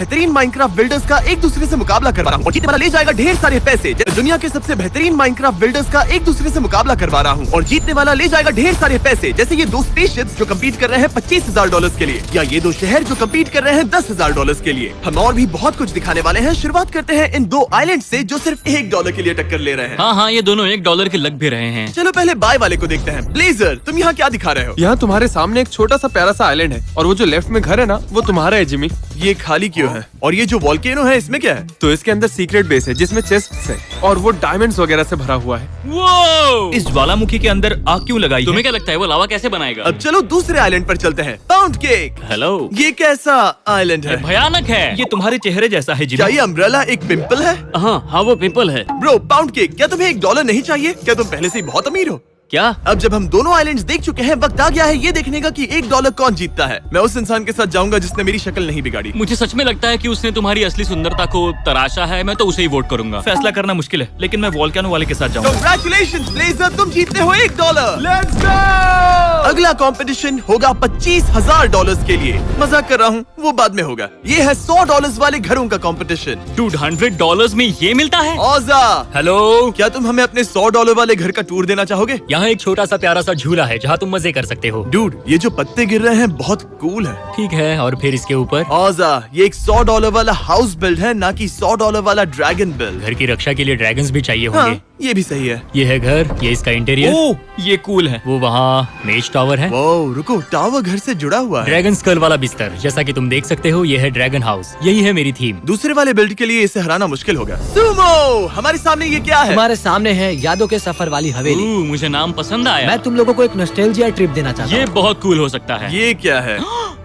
बेहतरीन Minecraft builders का एक दूसरे से मुकाबला करवा रहा हूँ और जीतने वाला ले जाएगा ढेर सारे पैसे। दुनिया के सबसे बेहतरीन माइनक्राफ्ट बिल्डर्स का एक दूसरे से मुकाबला करवा रहा हूँ और जीतने वाला ले जाएगा ढेर सारे पैसे। जैसे ये 2 स्पेसशिप्स जो कम्पीट कर रहे हैं $25,000 के लिए, या ये 2 शहर जो कम्पीट कर रहे हैं $10,000 के लिए। हम और भी बहुत कुछ दिखाने वाले हैं। शुरुआत करते हैं इन 2 आइलैंड से जो सिर्फ $1 के लिए टक्कर ले रहे हैं। हाँ, ये दोनों $1 के लग भी रहे हैं। चलो पहले बाय वाले को देखते हैं। ब्लेजर, तुम यहाँ क्या दिखा रहे हो? यहाँ तुम्हारे सामने एक छोटा सा प्यारा सा आइलैंड है और वो जो लेफ्ट में घर है ना, वो तुम्हारा है जिमी। ये खाली क्यों है? और ये जो वॉल्केनो है इसमें क्या है? तो इसके अंदर सीक्रेट बेस है जिसमें चेस्ट्स है और वो डायमंड्स वगैरह से भरा हुआ है। वो इस ज्वालामुखी के अंदर आग क्यों लगाई? तुम्हें क्या लगता है वो लावा कैसे बनाएगा? अब चलो दूसरे आइलैंड पर चलते हैं। Pound cake. हेलो, ये कैसा आइलैंड है? भयानक है। ये तुम्हारे चेहरे जैसा है। क्या ये अम्ब्रेला एक पिंपल है? हाँ, वो पिंपल है। ब्रो, पाउंड केक, क्या तुम्हें $1 नहीं चाहिए? क्या तुम पहले से ही बहुत अमीर हो? क्या? अब जब हम दोनों आइलैंड्स देख चुके हैं, वक्त आ गया है ये देखने का कि $1 कौन जीतता है। मैं उस इंसान के साथ जाऊंगा जिसने मेरी शक्ल नहीं बिगाड़ी। मुझे सच में लगता है कि उसने तुम्हारी असली सुंदरता को तराशा है। मैं तो उसे ही वोट करूंगा। फैसला करना मुश्किल है, लेकिन मैं वोल्केनो वाले के साथ जाऊंगा। Congratulations, ब्लेजर, तुम जीतते हो $1। Let's go! अगला कंपटीशन होगा $25,000 के लिए। मजाक कर रहा हूँ, वो बाद में होगा। ये है $100 वाले घरों का कंपटीशन। Dude, $100 में ये मिलता है? औजा, हेलो, क्या तुम हमें अपने $100 वाले घर का टूर देना चाहोगे? यहाँ एक छोटा सा प्यारा सा झूला है जहाँ तुम मजे कर सकते हो। डूड, ये जो पत्ते गिर रहे हैं बहुत कूल है। ठीक है, और फिर इसके ऊपर? औजा, ये एक $100 वाला हाउस बिल्ड है, ना कि $100 वाला ड्रैगन बिल्ड। घर की रक्षा के लिए ड्रैगन्स भी चाहिए होंगे। हाँ, ये भी सही है। ये है घर, ये इसका इंटीरियर। ओह, ये कूल है। वो वहाँ मेज टावर है। वो रुको, टावर घर से जुड़ा हुआ है। ड्रैगन स्कल वाला बिस्तर, जैसा कि तुम देख सकते हो, ये है ड्रैगन हाउस। यही है मेरी थीम। दूसरे वाले बिल्ड के लिए इसे हराना मुश्किल होगा। सुमो, हमारे सामने ये क्या है? हमारे सामने है यादों के सफर वाली हवेली। मुझे नाम पसंद आया। मैं तुम लोगों को एक नॉस्टैल्जिया ट्रिप देना चाहता हूँ। ये बहुत कूल हो सकता है। ये क्या है?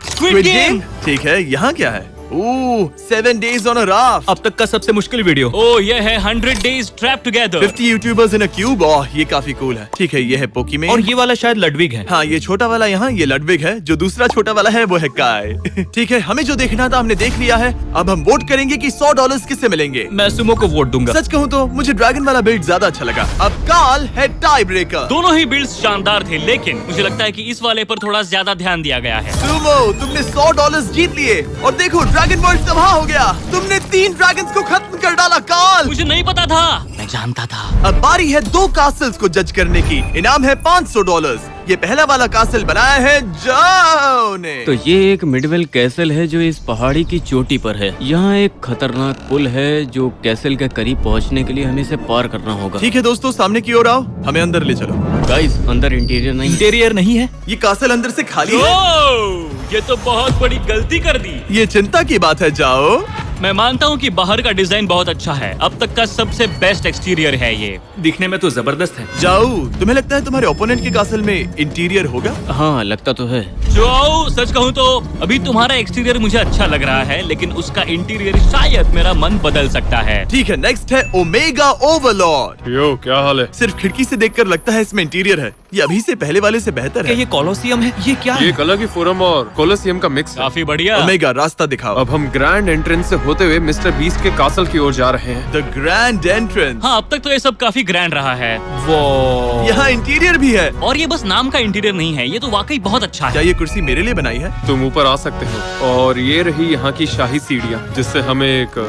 Squid Game? ठीक है, यहाँ क्या है? 7 days on a raft। अब तक का सबसे मुश्किल वीडियो। ओह, ये है 100 days trapped together। 50 YouTubers in a cube. Oh, ये काफी कूल है। ठीक है, ये है पोकीमैन। और ये वाला शायद लडविग है। हाँ, ये छोटा वाला यहाँ, ये लडविग है। जो दूसरा छोटा वाला है वो है काय। ठीक है, हमें जो देखना था हमने देख लिया है। अब हम वोट करेंगे कि $100 किससे मिलेंगे। मैं सुमो को वोट दूंगा। सच कहूँ तो मुझे ड्रैगन वाला बिल्ड ज्यादा अच्छा लगा। अब काल है टाई ब्रेकर। दोनों ही बिल्ड्स शानदार थे, लेकिन मुझे लगता है कि इस वाले पर थोड़ा ज्यादा ध्यान दिया गया है। सुमो, तुमने $100 जीत लिए और देखो ड्रैगन वर्ल्ड तबाह हो गया। तुमने 3 ड्रैगन्स को खत्म कर डाला। काल, मुझे नहीं पता था। मैं जानता था। अब बारी है 2 कासल्स को जज करने की। इनाम है $500। ये पहला वाला कासल बनाया है जाओ ने। तो ये एक मिडवेल कैसल है जो इस पहाड़ी की चोटी पर है। यहाँ एक खतरनाक पुल है जो कैसल के करीब पहुँचने के लिए हमें इसे पार करना होगा। ठीक है दोस्तों, सामने की ओर आओ, हमें अंदर ले चलो। गाइस, अंदर इंटीरियर नहीं है। ये कासल अंदर से खाली है। ये तो बहुत बड़ी गलती कर दी। ये चिंता की बात है जाओ। मैं मानता हूँ कि बाहर का डिजाइन बहुत अच्छा है। अब तक का सबसे बेस्ट एक्सटीरियर है ये। दिखने में तो जबरदस्त है। जाओ, तुम्हें लगता है तुम्हारे ओपोनेंट के कासल में इंटीरियर होगा? हाँ, लगता तो है। जाओ, सच कहूँ तो अभी तुम्हारा एक्सटीरियर मुझे अच्छा लग रहा है, लेकिन उसका इंटीरियर शायद मेरा मन बदल सकता है। ठीक है, नेक्स्ट है ओमेगा ओवरलॉर्ड। यो, क्या हाल है? सिर्फ खिड़की से देखकर लगता है इसमें इंटीरियर है। ये अभी से पहले वाले से बेहतर है। ये कोलोसियम है? ये क्या ये एक अलग ही फोरम और कोलोसियम का मिक्स है। काफी बढ़िया। ओमेगा, रास्ता दिखाओ। अब हम ग्रैंड एंट्रेंस से होते हुए मिस्टर बीस्ट के कासल की ओर जा रहे हैं। The grand entrance. हाँ, अब तक तो ये सब काफी ग्रैंड रहा है। वो यहाँ इंटीरियर भी है। और ये बस नाम का इंटीरियर नहीं है, ये तो वाकई बहुत अच्छा क्या है। ये कुर्सी मेरे लिए बनाई है? तुम ऊपर आ सकते हो और ये रही यहाँ की शाही सीढ़ियाँ जिससे हमें एक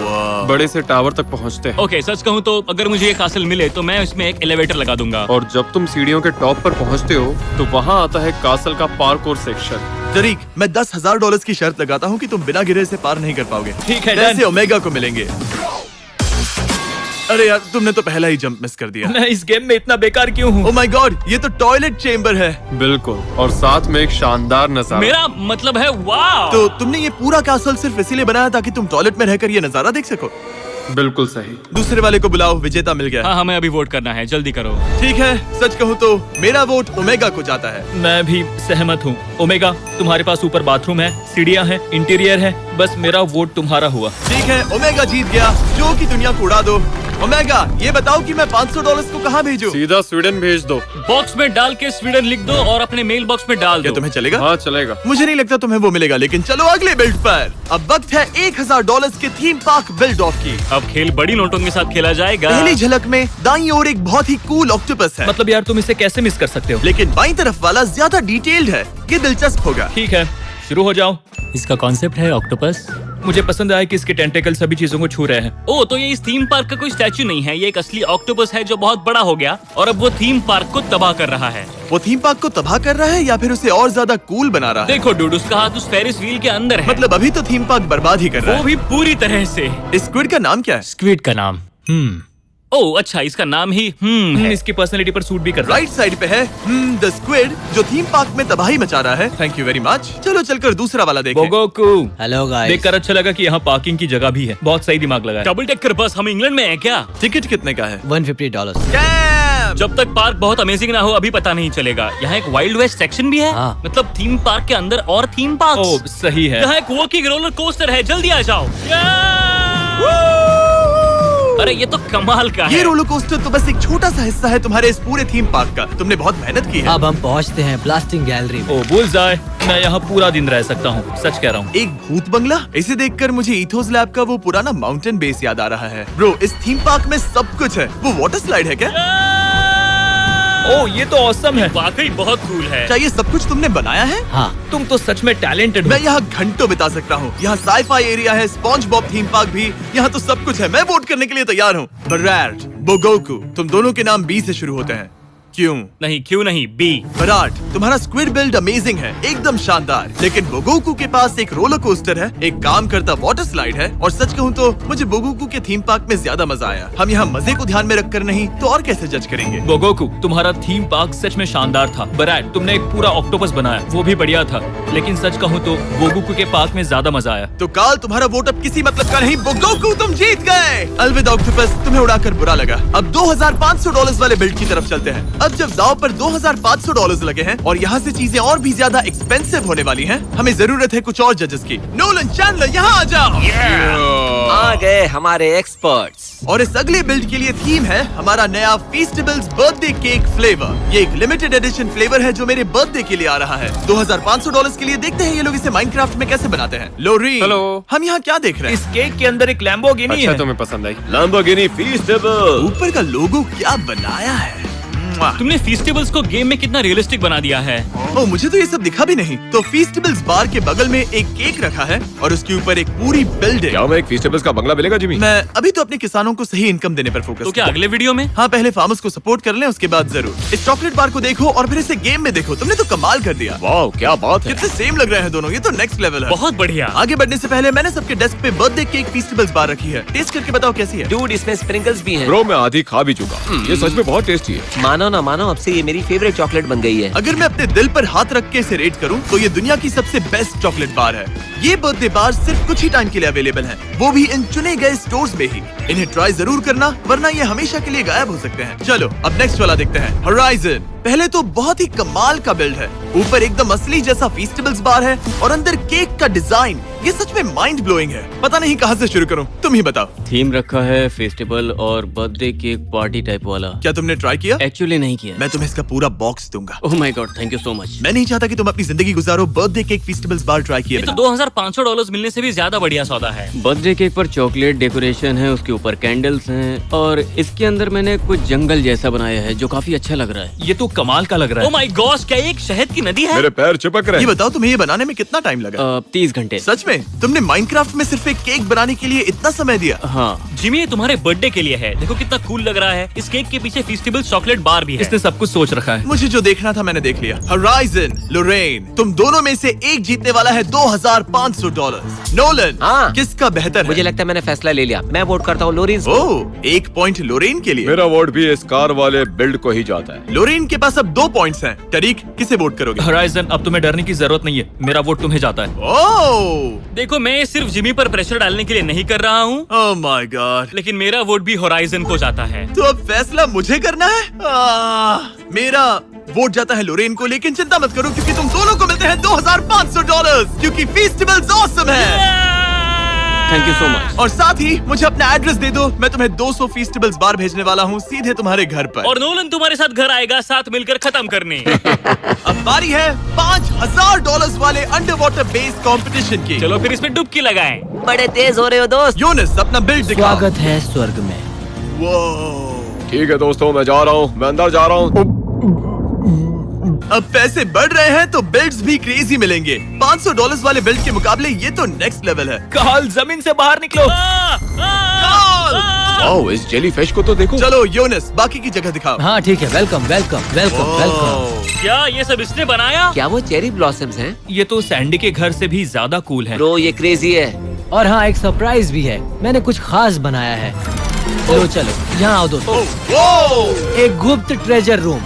बड़े से टावर तक पहुँचते हैं। ओके, सच कहूँ तो अगर मुझे ये कासल मिले तो मैं इसमें एक एलिवेटर लगा दूंगा। और जब तुम सीढ़ियों के टॉप पर पहुँचते हो तो वहाँ आता है कासल का पार्कोर सेक्शन। तरीक, मैं $10,000 की शर्त लगाता हूँ कि तुम बिना गिरे से पार नहीं कर पाओगे। ठीक है, पैसे ओमेगा को मिलेंगे। अरे यार, तुमने तो पहला ही जंप मिस कर दिया। मैं इस गेम में इतना बेकार क्यों हूँ? ओह माय गॉड, ये तो टॉयलेट चेंबर है। बिल्कुल, और साथ में एक शानदार नजारा। मेरा मतलब है वाह। तो तुमने ये पूरा कासल सिर्फ इसीलिए बनाया ताकि तुम टॉयलेट में रहकर ये नजारा देख सको? बिल्कुल सही। दूसरे वाले को बुलाओ, विजेता मिल गया। हाँ, हमें अभी वोट करना है, जल्दी करो। ठीक है, सच कहूँ तो मेरा वोट ओमेगा को जाता है। मैं भी सहमत हूँ। ओमेगा, तुम्हारे पास ऊपर बाथरूम है, सीढ़ियाँ हैं, इंटीरियर है, बस मेरा वोट तुम्हारा हुआ। ठीक है, ओमेगा जीत गया। जो की दुनिया को उड़ा दो। ओमेगा, ये बताओ कि मैं $500 को कहाँ भेजूं? सीधा स्वीडन भेज दो। बॉक्स में डाल के स्वीडन लिख दो और अपने मेल बॉक्स में डाल क्या दो। तुम्हें चलेगा? हाँ, चलेगा। मुझे नहीं लगता तुम्हें वो मिलेगा, लेकिन चलो अगले बिल्ड पर। अब वक्त है $1,000 के थीम पार्क बिल्ड ऑफ की। अब खेल बड़ी नोटों के साथ खेला जाएगा। पहली झलक में दाईं ओर एक बहुत ही कूल ऑक्टोपस है। मतलब यार, तुम इसे कैसे मिस कर सकते हो? लेकिन बाईं तरफ वाला ज्यादा डिटेल्ड है। ये दिलचस्प होगा। ठीक है, शुरू हो जाओ। इसका कॉन्सेप्ट है ऑक्टोपस। मुझे पसंद आया कि इसके टेंटेकल सभी चीजों को छू रहे हैं। ओ, तो ये इस थीम पार्क का कोई स्टैचू नहीं है, ये एक असली ऑक्टोपस है जो बहुत बड़ा हो गया और अब वो थीम पार्क को तबाह कर रहा है। वो थीम पार्क को तबाह कर रहा है या फिर उसे और ज्यादा कूल बना रहा है? देखो डूड, उसका हाथ उस फेरिस व्हील के अंदर है। मतलब अभी तो थीम पार्क बर्बाद ही कर रहा वो है। भी पूरी तरह से। इस स्क्विड का नाम क्या है? स्क्विड का नाम ओह अच्छा, इसका नाम ही है। इसकी पर्सनैलिटी पर सूट भी कर रहा है। राइट साइड पे है द स्क्विड जो थीम पार्क में तबाही मचा रहा है। Thank you very much. चलो चलकर दूसरा वाला देखें। बोगोकू, हेलो गाइस। देखकर अच्छा लगा कि यहाँ पार्किंग की जगह भी है। बहुत सही दिमाग लगा है। डबल डेकर बस, हम इंग्लैंड में हैं क्या? टिकट कितने का है? $150। Scam! जब तक पार्क बहुत अमेजिंग ना हो अभी पता नहीं चलेगा। यहाँ एक वाइल्ड वेस्ट सेक्शन भी है। हाँ। मतलब थीम पार्क के अंदर और थीम पार्क। ओह सही है। यहाँ एक वॉकिंग रोलर कोस्टर है, जल्दी आ जाओ। अरे ये तो कमाल का ये है। रोलर कोस्टर तो बस एक छोटा सा हिस्सा है तुम्हारे इस पूरे थीम पार्क का। तुमने बहुत मेहनत की है। अब हम पहुंचते हैं ब्लास्टिंग गैलरी में। ओह बुलजाय, मैं यहाँ पूरा दिन रह सकता हूँ, सच कह रहा हूँ। एक भूत बंगला? इसे देखकर मुझे इथोस लैब का वो पुराना माउंटेन बेस याद आ रहा है। ब्रो, इस थीम पार्क में सब कुछ है। वो वाटर स्लाइड है क्या? ओह ये तो ऑसम है। वाकई बहुत कूल है। क्या ये सब कुछ तुमने बनाया है? हाँ, तुम तो सच में टैलेंटेड मैं हो। यहाँ घंटों बिता सकता हूँ। यहाँ साइफाई एरिया है, स्पॉन्ज बॉब थीम पार्क भी। यहाँ तो सब कुछ है। मैं वोट करने के लिए तैयार हूँ। बराट, बोगोकू, तुम दोनों के नाम बी से शुरू होते हैं। क्यों? नहीं, क्यों नहीं, बी। बराट, तुम्हारा स्क्विड बिल्ड अमेजिंग है, एकदम शानदार। लेकिन बोगोकू के पास एक रोलर कोस्टर है, एक काम करता वाटर स्लाइड है और सच कहूँ तो मुझे बोगोकू के थीम पार्क में ज्यादा मजा आया। हम यहाँ मजे को ध्यान में रखकर नहीं तो और कैसे जज करेंगे? बोगोकू, तुम्हारा थीम पार्क सच में शानदार था। बराट, तुमने एक पूरा ऑक्टोपस बनाया, वो भी बढ़िया था। लेकिन सच कहूँ तो बोगोकू के पार्क में ज्यादा मजा आया। तो काल, तुम्हारा वोट अब किसी मतलब का नहीं। बोगोकू, तुम जीत गए। अलविदा ऑक्टोपस, तुम्हें उड़ाकर बुरा लगा। अब $2500 वाले बिल्ड की तरफ चलते हैं। अब जब दाव पर $2500 लगे हैं और यहाँ से चीजें और भी ज्यादा एक्सपेंसिव होने वाली हैं, हमें जरूरत है कुछ और जजेस की। नोलन चैंडलर, यहाँ आ जाओ। आ गए हमारे एक्सपर्ट्स। और इस अगले बिल्ड के लिए थीम है हमारा नया फीस्टेबल्स बर्थडे केक फ्लेवर। ये एक लिमिटेड एडिशन फ्लेवर है जो मेरे बर्थडे के लिए आ रहा है। $2500 के लिए। देखते हैं ये लोग इसे माइनक्राफ्ट में कैसे बनाते हैं। लोरी, हेलो। हम यहाँ क्या देख रहे हैं? इस केक के अंदर एक लैम्बोर्गिनी अच्छा है। तुम्हें पसंद आई? लैम्बोर्गिनी फीस्टेबल। ऊपर का लोगो क्या बनाया है? तुमने फीस्टेबल्स को गेम में कितना रियलिस्टिक बना दिया है। ओ, मुझे तो ये सब दिखा भी नहीं। तो फीस्टेबल्स बार के बगल में एक केक रखा है और उसके ऊपर एक पूरी बिल्डिंग। क्या मैं एक फीस्टेबल्स का बंगला मिलेगा जिमी? मैं अभी तो अपने किसानों को सही इनकम देने पर फोकस। तो क्या अगले वीडियो में? हाँ, पहले फार्मर्स को सपोर्ट कर लें, उसके बाद जरूर। इस चॉकलेट बार को देखो और फिर इसे गेम में देखो। तुमने तो कमाल कर दिया। वाह क्या बात है। कितने सेम लग रहे हैं दोनों। ये तो नेक्स्ट लेवल है। बहुत बढ़िया। आगे बढ़ने से पहले मैंने सबके डेस्क पे बर्थडे केक फीस्टेबल्स बार रखी है। टेस्ट करके बताओ कैसी है। डूड, इसमें स्प्रिंकल्स भी हैं। ब्रो मैं आधी खा भी चुका। ये सच में बहुत टेस्टी है। मानो ना मानो, अब से ये मेरी फेवरेट चॉकलेट बन गई है। अगर मैं अपने दिल पर हाथ रख के इसे रेट करूं तो ये दुनिया की सबसे बेस्ट चॉकलेट बार है। ये बर्थडे बार सिर्फ कुछ ही टाइम के लिए अवेलेबल हैं, वो भी इन चुने गए स्टोर्स में ही। इन्हें ट्राई जरूर करना, वरना ये हमेशा के लिए गायब हो सकते हैं। चलो अब नेक्स्ट वाला देखते हैं, होराइजन। पहले तो बहुत ही कमाल का बिल्ड है। ऊपर एकदम असली जैसा फीस्टेबल्स बार है और अंदर केक का डिजाइन, ये सच में माइंड ब्लोइंग है। पता नहीं कहां से शुरू करूं, तुम ही बताओ। थीम रखा है फेस्टिवल और बर्थडे केक पार्टी टाइप वाला। क्या तुमने ट्राई किया? एक्चुअली नहीं किया। मैं तुम्हें इसका पूरा बॉक्स दूंगा। Oh my God, thank you so much. मैं नहीं चाहता कि तुम अपनी जिंदगी गुजारो बर्थडे केक फीस्टेबल्स बार ट्राई किए ये तो बिना। $2500 मिलने से भी ज्यादा बढ़िया सौदा है। बर्थडे केक पर चॉकलेट डेकोरेशन है, उसके ऊपर कैंडल्स हैं और इसके अंदर मैंने कुछ जंगल जैसा बनाया है जो काफी अच्छा लग रहा है। ये तो कमाल का लग रहा ओ है। माय गॉश, क्या ये एक शहद की नदी है? मेरे पैर चिपक रहे ये हैं। बताओ तुम्हें ये बनाने में कितना टाइम लगा? 30 घंटे। सच में? तुमने माइनक्राफ्ट में सिर्फ एक केक बनाने के लिए इतना समय दिया? हाँ। जिमी, ये तुम्हारे बर्थडे के लिए है। देखो कितना कूल लग रहा है। इस केक के पीछे फीस्टेबल्स चॉकलेट बार भी है। इसने सब कुछ सोच रखा है। मुझे जो देखना था मैंने देख लिया। होराइजन, लोरेन, तुम दोनों में से एक जीतने वाला है $2500। नोलन, हाँ। किसका बेहतर मुझे है? लगता है मैंने फैसला ले लिया। मैं वोट करता हूँ लोरेंस। ओह, 1 पॉइंट लोरेन के लिए। मेरा वोट भी इस कार वाले बिल्ड को ही जाता है। लोरेन के पास अब 2 पॉइंट्स हैं। तरीक, किसे वोट करोगे? होराइजन, अब तुम्हें डरने की जरूरत नहीं है, मेरा वोट तुम्हें जाता है। ओह, देखो, मैं सिर्फ जिमी पर प्रेशर डालने के लिए नहीं कर रहा हूँ, ओह माय गॉड। लेकिन मेरा वोट भी होराइजन को जाता है। तो अब फैसला मुझे करना है। मेरा वोट जाता है लोरेन को, लेकिन चिंता मत करो क्योंकि तुम दोनों को मिलते हैं $2500 क्योंकि फीस्टेबल्स ऑसम है। Thank you so much. और साथ ही मुझे अपना एड्रेस दे दो, मैं तुम्हें 200 फीस्टेबल्स बार भेजने वाला हूँ सीधे तुम्हारे घर पर। और नोलन तुम्हारे साथ घर आएगा साथ मिलकर खत्म करने। अब बारी है $5000 वाले अंडर वाटर बेस कंपटीशन की। चलो फिर इसमें डुबकी लगाएं। बड़े तेज हो रहे हो दोस्त। यूनिस, अपना बिल्ड दिखाओ। स्वागत है स्वर्ग में। वो ठीक है दोस्तों, मैं जा रहा हूँ, मैं अंदर जा रहा हूँ। अब पैसे बढ़ रहे हैं तो बिल्ड्स भी क्रेजी मिलेंगे। $500 वाले बिल्ड के मुकाबले ये तो नेक्स्ट लेवल है। कार्ल जमीन से बाहर निकलो। वाओ, इस जेलीफिश को तो देखो। चलो योनस, बाकी की जगह दिखाओ। हाँ ठीक है, वेलकम वेलकम वेलकम वेलकम। क्या ये सब इसने बनाया? क्या वो चेरी ब्लॉसम्स हैं? ये तो सैंडी के घर से भी ज्यादा कूल है। ब्रो ये क्रेजी है। और हाँ, एक सरप्राइज भी है, मैंने कुछ खास बनाया है। चलो चलो, यहाँ आओ दोस्तों। एक गुप्त ट्रेजर रूम।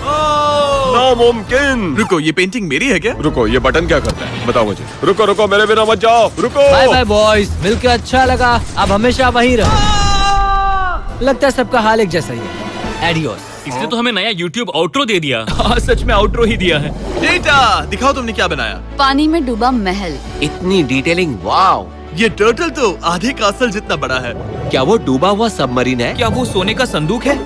नामुमकिन। रुको, ये पेंटिंग मेरी है क्या? रुको, ये बटन क्या करता है? बताओ मुझे। रुको रुको, मेरे बिना मत जाओ। रुको। बाय बाय बॉयज, मिलकर अच्छा लगा। अब हमेशा वहीं रहो। लगता है सबका हाल एक जैसा ही है। एडियोस। इसने तो हमें नया YouTube आउट्रो दे दिया। हाँ, सच में आउट्रो ही दिया है। डेटा दिखाओ, तुमने क्या बनाया? पानी में डूबा महल। इतनी डिटेलिंग, वाओ। ये टर्टल तो आधे कासल जितना बड़ा है। क्या वो डूबा हुआ सबमरीन है? क्या वो सोने का संदूक है?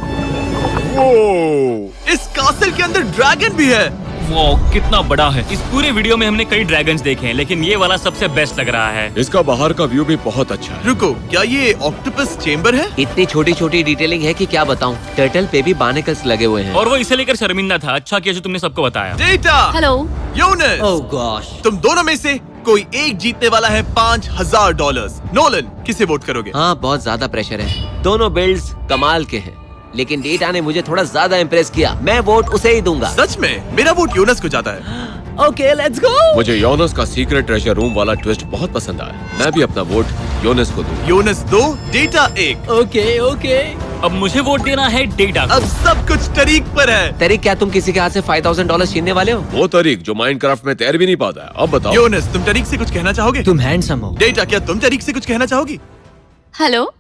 इस कासल के अंदर ड्रैगन भी है। वो कितना बड़ा है। इस पूरे वीडियो में हमने कई ड्रैगन्स देखे हैं, लेकिन ये वाला सबसे बेस्ट लग रहा है। इसका बाहर का व्यू भी बहुत अच्छा है। रुको, क्या ये ऑक्टोपस चेम्बर है? इतनी छोटी छोटी डिटेलिंग है कि क्या बताऊं। टर्टल पे भी बार्नेकल्स लगे हुए हैं। और वो इसे लेकर शर्मिंदा था। अच्छा किया जो तुमने सबको बताया। डेटा। हेलो। योनस, ओह गॉश। तुम दोनों में से कोई एक जीतने वाला है $5000। नोलन, किसे वोट करोगे? हाँ, बहुत ज्यादा प्रेशर है। दोनों बिल्ड्स कमाल के हैं, लेकिन डेटा ने मुझे थोड़ा ज्यादा इम्प्रेस किया। मैं वोट उसे ही दूंगा। सच में? मेरा वोट योनस को जाता है। Okay let's go. मुझे योनस का सीक्रेट ट्रेजर रूम वाला ट्विस्ट बहुत पसंद आया। मैं भी अपना वोट योनस को दूंगा। योनस 2, डेटा 1। Okay okay. अब मुझे वोट देना है डेटा को। अब सब कुछ तरीक पर है। तरीक, क्या तुम किसी के हाथ से $5000 छीनने वाले हो? वो तरीक जो माइनक्राफ्ट में तैर भी नहीं पाता है। अब बताओ। योनस, तुम तरीक से कुछ कहना चाहोगे? तुम हैंडसम हो। डेटा, क्या तुम तरीक से कुछ कहना चाहोगी? हेलो।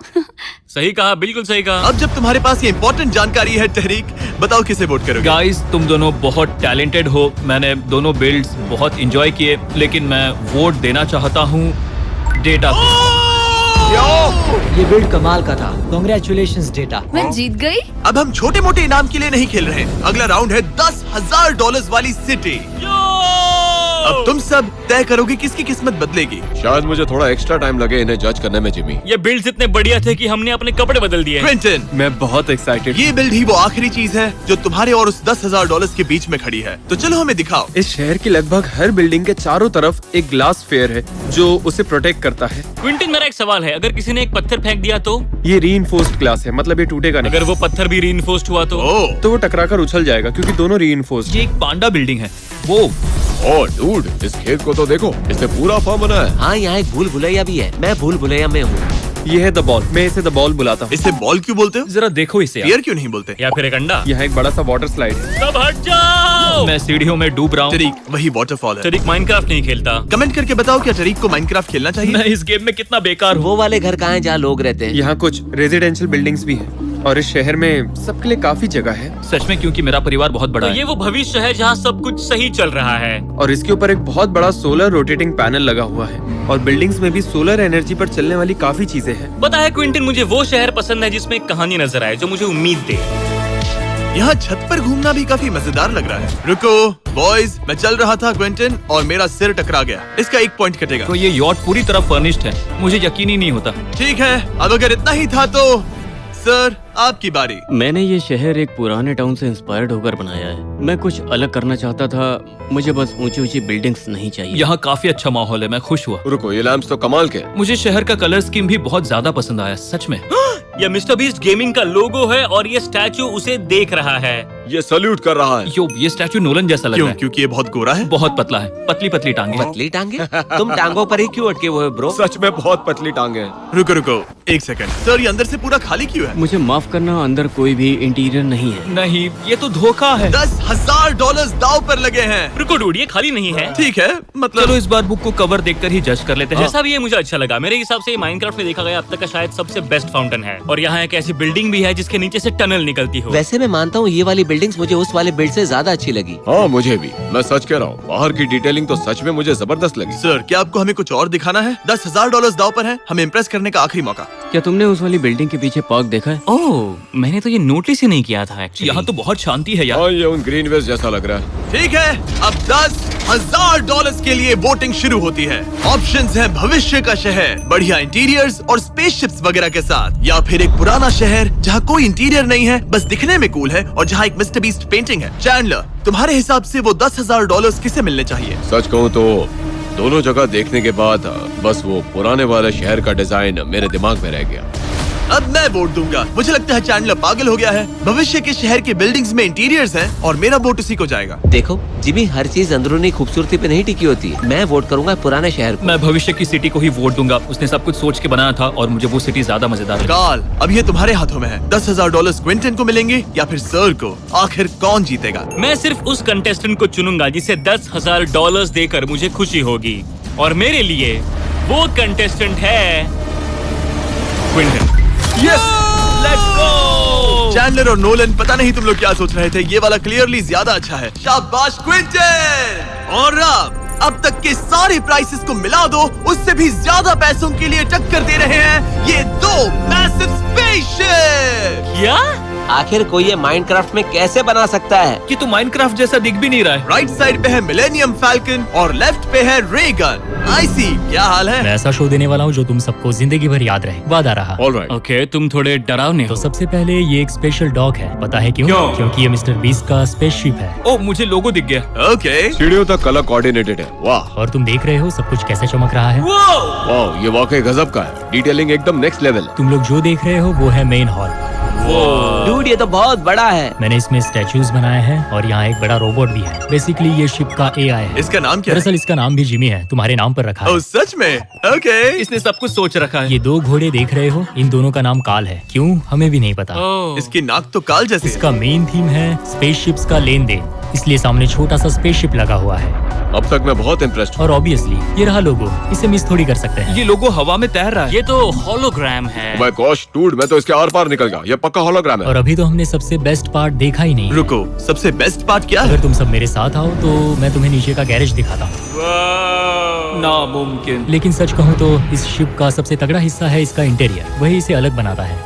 सही कहा, बिल्कुल सही कहा। अब जब तुम्हारे पास ये इम्पोर्टेंट जानकारी है तहरीक, बताओ किसे वोट करोगे? गाइस, तुम दोनों बहुत टैलेंटेड हो। मैंने दोनों बिल्ड्स बहुत एंजॉय किए, लेकिन मैं वोट देना चाहता हूँ डेटा को। ये बिल्ड कमाल का था। Congratulations data. मैं जीत गई। अब हम छोटे मोटे इनाम के लिए नहीं खेल रहे हैं। अगला राउंड है $10,000 वाली सिटी। अब तुम सब तय करोगे किसकी किस्मत बदलेगी। शायद मुझे थोड़ा एक्स्ट्रा टाइम लगे इन्हें जज करने में जिमी। ये बिल्ड्स इतने बढ़िया थे कि हमने अपने कपड़े बदल दिए। क्विंटन, मैं बहुत एक्साइटेड। ये बिल्ड ही वो आखिरी चीज है जो तुम्हारे और उस $10,000 के बीच में खड़ी है। तो चलो हमें दिखाओ। इस शहर की लगभग हर बिल्डिंग के चारों तरफ एक ग्लास फेयर है जो उसे प्रोटेक्ट करता है। क्विंटन, मेरा एक सवाल है, अगर किसी ने एक पत्थर फेंक दिया तो? ये रीइंफोर्स्ड ग्लास है, मतलब ये टूटेगा नहीं। अगर वो पत्थर भी रीइंफोर्स्ड हुआ तो? तो वो टकराकर उछल जाएगा क्योंकि दोनों रीइंफोर्स्ड। ये एक पांडा बिल्डिंग है। वो ओह डूड, इस खेत को तो देखो, इससे पूरा फार्म बना है। हाँ, यहाँ एक भूल भुलैया भी है। मैं भूल भुलैया में हूँ। ये है द बॉल। मैं इसे द बॉल बुलाता हूँ। इसे बॉल क्यों बोलते हो? जरा देखो इसे यार। पियर क्यों नहीं बोलते? या फिर एक अंडा? यहाँ एक बड़ा सा वाटर स्लाइड है। सब हट जाओ। मैं सीढ़ियों में डूब रहा हूँ। टरीक, वही वाटरफॉल है। टरीक माइनक्राफ्ट नहीं खेलता। कमेंट करके बताओ, क्या टरीक को माइनक्राफ्ट खेलना चाहिए? मैं इस गेम में कितना बेकार हूँ। वो वाले घर कहाँ हैं जहाँ लोग रहते हैं? यहाँ कुछ रेजिडेंशियल बिल्डिंग्स भी हैं और इस शहर में सबके लिए काफी जगह है। सच में, क्योंकि मेरा परिवार बहुत बड़ा तो है। ये वो भविष्य है जहाँ सब कुछ सही चल रहा है। और इसके ऊपर एक बहुत बड़ा सोलर रोटेटिंग पैनल लगा हुआ है और बिल्डिंग्स में भी सोलर एनर्जी पर चलने वाली काफी चीजें हैं। पता है क्विंटन, मुझे वो शहर पसंद है जिसमें एक कहानी नजर आए, जो मुझे उम्मीद दे। यहाँ छत पर घूमना भी काफी मजेदार लग रहा है। रुको बॉयज, मैं चल रहा था क्विंटन और मेरा सिर टकरा गया। इसका 1 पॉइंट कटेगा। तो ये यॉट पूरी तरह फर्निश्ड है। मुझे यकीन ही नहीं होता। ठीक है, अब अगर इतना ही था तो सर आपकी बारी। मैंने ये शहर एक पुराने टाउन से इंस्पायर्ड होकर बनाया है। मैं कुछ अलग करना चाहता था। मुझे बस ऊंची ऊंची बिल्डिंग्स नहीं चाहिए। यहाँ काफी अच्छा माहौल है। मैं खुश हुआ। रुको, ये लैंप्स तो कमाल के हैं। मुझे शहर का कलर स्कीम भी बहुत ज्यादा पसंद आया, सच में। यह मिस्टर बीस्ट गेमिंग का लोगो है और ये स्टैचू उसे देख रहा है। ये सल्यूट कर रहा है। यो, ये स्टैचू नोलन जैसा लग क्यों? रहा है। क्योंकि ये बहुत गोरा है। बहुत पतला है, पतली पतली टांगे। पतली टांगे? तुम टांगों पर ही क्यों अटके हुए हो ब्रो? सच में बहुत पतली टांगे हैं। रुको रुको 1 सेकंड। सर ये अंदर से पूरा खाली क्यों है? मुझे माफ करना, अंदर कोई भी इंटीरियर नहीं है। नहीं, ये तो धोखा है। $10,000 दाव पर लगे हैं। रुको डूड, ये खाली नहीं है। ठीक है, मतलब चलो इस बार बुक को कवर देखकर ही जज कर लेते हैं। जैसा भी ये मुझे अच्छा लगा। मेरे हिसाब से माइनक्राफ्ट में देखा गया अब तक का शायद सबसे बेस्ट फाउंटेन है। और यहाँ एक ऐसी बिल्डिंग भी है जिसके नीचे से टनल निकलती हो। वैसे मैं मानता हूँ ये वाली बिल्डिंग्स मुझे उस वाले बिल्ड से ज्यादा अच्छी लगी। हाँ मुझे भी। मैं सच कह रहा हूँ, बाहर की डिटेलिंग तो सच में मुझे जबरदस्त लगी। सर क्या आपको हमें कुछ और दिखाना है? $10,000 दाव पर है। हमें इम्प्रेस करने का आखिरी मौका। क्या तुमने उस वाली बिल्डिंग के पीछे पार्क देखा है? ओह, मैंने तो ये नोटिस ही नहीं किया था एक्चुअली। यहाँ तो बहुत शांति है यार। हाँ, ये उन ग्रीनवेज जैसा लग रहा है। ठीक है, अब $10,000 के लिए वोटिंग शुरू होती है। ऑप्शंस हैं भविष्य का शहर, बढ़िया इंटीरियर्स और स्पेसशिप्स वगैरह के साथ, या फिर एक पुराना शहर जहाँ कोई इंटीरियर नहीं है, बस दिखने में कूल है और जहाँ एक मिस्टर बीस्ट पेंटिंग है। चैंडलर, तुम्हारे हिसाब से वो $10,000 किसे मिलने चाहिए? सच कहूँ तो दोनों जगह देखने के बाद बस वो पुराने वाले शहर का डिजाइन मेरे दिमाग में रह गया। अब मैं वोट दूंगा। मुझे लगता है चैंडलर पागल हो गया है। भविष्य के शहर के बिल्डिंग्स में इंटीरियर्स हैं और मेरा वोट उसी को जाएगा। देखो जिमी, हर चीज अंदरूनी खूबसूरती पे नहीं टिकी होती। मैं वोट करूंगा पुराने शहर को। मैं भविष्य की सिटी को ही वोट दूंगा। उसने सब कुछ सोच के बनाया था और मुझे वो सिटी ज्यादा मजेदार लगी। कार्ल, अब ये तुम्हारे हाथों में है। $10,000 क्विंटन को मिलेंगे या फिर सर को? आखिर कौन जीतेगा? मैं सिर्फ उस कंटेस्टेंट को चुनूंगा जिसे $10,000 देकर मुझे खुशी होगी, और मेरे लिए वो कंटेस्टेंट है क्विंटन। Let's go! चैंडलर और नोलन, पता नहीं तुम लोग क्या सोच रहे थे। ये वाला क्लियरली ज्यादा अच्छा है। शाबाश क्विंटन! और अब तक के सारे प्राइसेस को मिला दो, उससे भी ज्यादा पैसों के लिए टक्कर दे रहे हैं ये 2 मैसिव स्पेसशिप। क्या? आखिर कोई ये माइनक्राफ्ट में कैसे बना सकता है? कि तो माइनक्राफ्ट जैसा दिख भी नहीं रहा है। राइट साइड पे है मिलेनियम फैल्कन और लेफ्ट पे है रेगन। आईसी, क्या हाल है? मैं ऐसा शो देने वाला हूँ जो तुम सबको जिंदगी भर याद रहे। वादा रहा। ऑलराइट। ओके, तुम थोड़े डरावने तो हो। सबसे पहले ये एक स्पेशल डॉग है। पता है क्यों? क्योंकि ये मिस्टर बीस्ट का स्पेसशिप है। ओ, मुझे लोगो दिख गया। ओके। सीढ़ियों तक कलर कोऑर्डिनेटेड है। वाह और तुम देख रहे हो सब कुछ कैसे चमक रहा है। वाह, ये वाकई गजब का है। डिटेलिंग एकदम नेक्स्ट लेवल। तुम लोग जो देख रहे हो वो है मेन हॉल। डूड, ये तो बहुत बड़ा है। मैंने इसमें स्टैचूज बनाए हैं और यहाँ एक बड़ा रोबोट भी है। बेसिकली ये शिप का AI है। इसका नाम क्या है? दरअसल इसका नाम भी जिमी है, तुम्हारे नाम पर रखा ओह है। सच में? ओके। इसने सब कुछ सोच रखा है। ये 2 घोड़े देख रहे हो, इन दोनों का नाम काल है। क्यों, हमें भी नहीं पता। ओह, इसकी नाक तो काल जैसी है। इसका मेन थीम है स्पेसशिप्स का लेन देन, इसलिए सामने छोटा सा स्पेसशिप लगा हुआ है। अब तक मैं बहुत इम्प्रेस्ड हूँ। और ऑब्वियसली ये रहा लोगो, इसे मिस थोड़ी कर सकते हैं। ये लोगो हवा में तैर रहा है। ये तो होलोग्राम है। मैं गॉश डूड, मैं तो इसके आर पार निकल गया। ये पक्का होलोग्राम है। और अभी तो हमने सबसे बेस्ट पार्ट देखा ही नहीं। रुको, सबसे बेस्ट पार्ट क्या है? अगर तुम सब मेरे साथ आओ तो मैं तुम्हें नीचे का गैरेज दिखाता हूँ। नामुमकिन। लेकिन सच कहूँ तो इस शिप का सबसे तगड़ा हिस्सा है इसका इंटीरियर, वही इसे अलग बनाता है।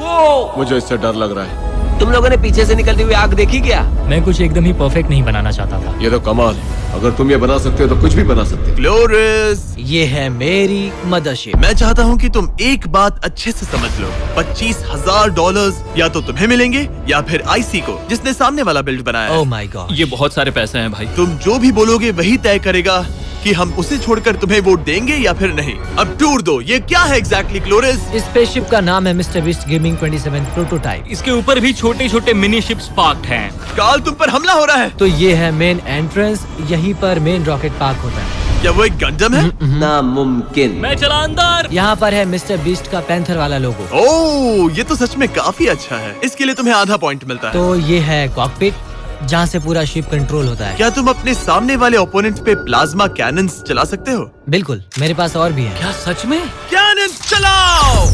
मुझे इससे डर लग रहा है। तुम लोगों ने पीछे से निकलती हुई आग देखी क्या? मैं कुछ एकदम ही परफेक्ट नहीं बनाना चाहता था। ये तो कमाल है। अगर तुम ये बना सकते हो तो कुछ भी बना सकते हो। ग्लोरियस, ये है मेरी मदरशिप। मैं चाहता हूँ कि तुम एक बात अच्छे से समझ लो। $25,000 या तो तुम्हें मिलेंगे या फिर आईसी को, जिसने सामने वाला बिल्ड बनाया है। Oh my God. ये बहुत सारे पैसे हैं भाई। तुम जो भी बोलोगे वही तय करेगा कि हम उसे छोड़कर तुम्हें वोट देंगे या फिर नहीं। अब टूर दो। ये क्या है एग्जैक्टली ग्लोरियस? इस स्पेसशिप का नाम है मिस्टर बीस्ट गेमिंग 27 प्रोटोटाइप। इसके ऊपर भी छोटे छोटे मिनी शिप्स पार्क्ड हैं। काल, तुम पर हमला हो रहा है। तो ये है मेन एंट्रेंस, यहीं पर मेन रॉकेट पार्क होता है। क्या वो एक गंडम है? नामुमकिन। मैं चला अंदर। यहाँ पर है मिस्टर बीस्ट का पैंथर वाला लोगो। ओह, ये तो सच में काफी अच्छा है। इसके लिए तुम्हें आधा पॉइंट मिलता है। तो ये है कॉकपिट, जहाँ से पूरा शिप कंट्रोल होता है। क्या तुम अपने सामने वाले ओपोनेंट पे प्लाज्मा कैनन्स चला सकते हो? बिल्कुल, मेरे पास और भी है। क्या सच में? कैनन्स चलाओ!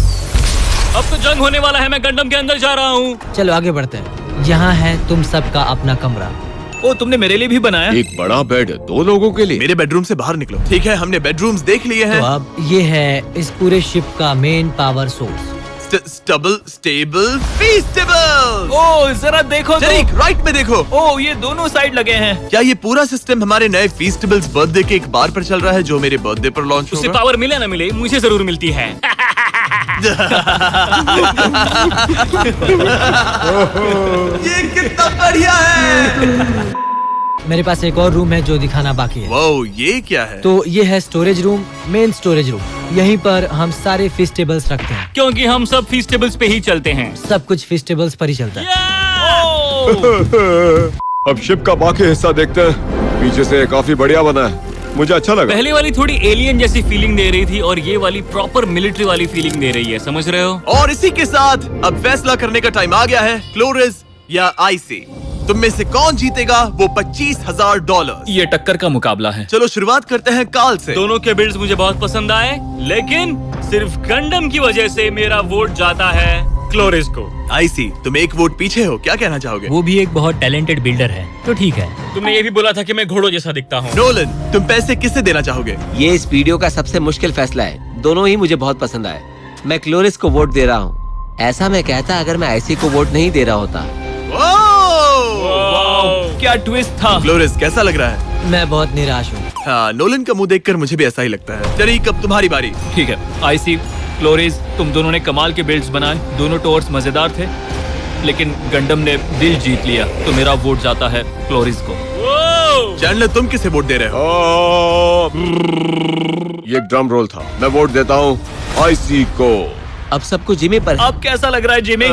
अब तो जंग होने वाला है। मैं गंडम के अंदर जा रहा हूँ। चलो आगे बढ़ते हैं। यहाँ है तुम सबका अपना कमरा। ओ, तुमने मेरे लिए भी बनाया? एक बड़ा बेड 2 लोगों के लिए। मेरे बेडरूम से बाहर निकलो। ठीक है, हमने बेडरूम्स देख लिए हैं। तो अब ये है इस पूरे शिप का मेन पावर सोर्स। स्टेबल फीस्टेबल। ओ, जरा देखो तो। जरीक, राइट में देखो। ओ, ये दोनों साइड लगे हैं। क्या ये पूरा सिस्टम हमारे नए फीस्टेबल्स बर्थडे के एक बार पर चल रहा है, जो मेरे बर्थडे पर लॉन्च उसे होगा? पावर मिले ना मिले, मुझे जरूर मिलती है। ये कितना बढ़िया है। मेरे पास एक और रूम है जो दिखाना बाकी है। वाओ, ये क्या है? तो ये है storage room, main storage room. यहीं पर हम सारे फीस्टेबल्स रखते हैं। क्योंकि हम सब फीस्टेबल्स पे ही चलते हैं। सब कुछ फीस्टेबल्स पर ही चलता है। अब शिप का बाकी हिस्सा देखते हैं। पीछे से काफी बढ़िया बना है, मुझे अच्छा लगा। पहले वाली थोड़ी एलियन जैसी फीलिंग दे रही थी और ये वाली प्रॉपर मिलिट्री वाली फीलिंग दे रही है। समझ रहे हो? और इसी के साथ अब फैसला करने का टाइम आ गया है। क्लोरिस या आईसी, तुम में से कौन जीतेगा वो $25,000? ये टक्कर का मुकाबला है। चलो शुरुआत करते हैं काल से। दोनों के बिल्ड्स मुझे बहुत पसंद आए, लेकिन सिर्फ गंडम की वजह से मेरा वोट जाता है क्लोरिस को। आईसी, तुम एक वोट पीछे हो, क्या कहना चाहोगे? वो भी एक बहुत टैलेंटेड बिल्डर है, तो ठीक है। तुमने ये भी बोला था कि मैं घोड़ों जैसा दिखता हूँ। नोलन, तुम पैसे किससे देना चाहोगे? ये इस वीडियो का सबसे मुश्किल फैसला है। दोनों ही मुझे बहुत पसंद आए। मैं क्लोरिस को वोट दे रहा हूँ। ऐसा मैं कहता अगर मैं आईसी को वोट नहीं दे रहा होता। क्या ट्विस्ट था। क्लोरिस, कैसा लग रहा है? मैं बहुत निराश हूँ। हाँ, नोलन का मुंह देखकर मुझे भी ऐसा ही लगता है। जरीक, अब तुम्हारी बारी। ठीक है, आईसी, क्लोरिस, तुम दोनों ने कमाल के बिल्ड्स बनाए। दोनों टूर्स मजेदार थे, लेकिन गंडम ने दिल जीत लिया, तो मेरा वोट जाता है क्लोरिस को। चैंडलर तुम किसे वोट दे रहे हो? ये एक ड्रम रोल था। मैं वोट देता हूँ आईसी को। अब सब कुछ जिमी पर है। अब कैसा लग रहा है जिमी?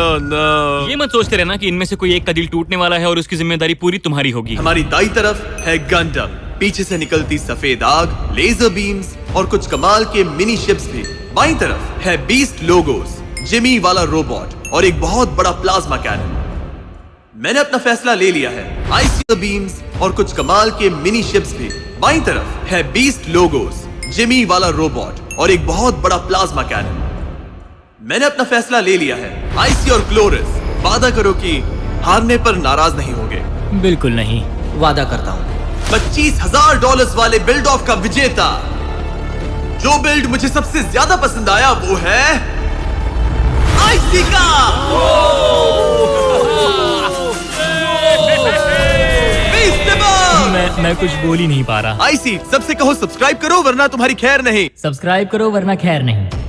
ये मत सोचते रहना कि इनमें से कोई एक का दिल टूटने वाला है और उसकी जिम्मेदारी पूरी तुम्हारी होगी। हमारी दाई तरफ है गंडम, पीछे से निकलती सफेद आग, लेजर बीम्स और कुछ कमाल के मिनी शिप्स भी। बाईं तरफ है बीस्ट लोगोस, जिमी वाला रोबोट और एक बहुत बड़ा प्लाज्मा कैनन। मैंने अपना फैसला ले लिया है। आईसी बीम्स और कुछ कमाल के मिनी शिप्स भी। बाईं तरफ है बीस्ट लोगोस, जिमी वाला रोबोट और एक बहुत बड़ा प्लाज्मा कैनन। मैंने अपना फैसला ले लिया है। आईसी और क्लोरस, वादा करो कि हारने पर नाराज नहीं होगे। बिल्कुल नहीं। वादा करता हूँ। $25,000 वाले बिल्ड ऑफ का विजेता। जो बिल्ड मुझे सबसे ज्यादा पसंद आया वो है आईसी का। मैं कुछ बोल ही नहीं पा रहा। आईसी सबसे कहो सब्सक्राइब करो वरना तुम्हारी खैर नहीं। सब्सक्राइब करो वरना खैर नहीं।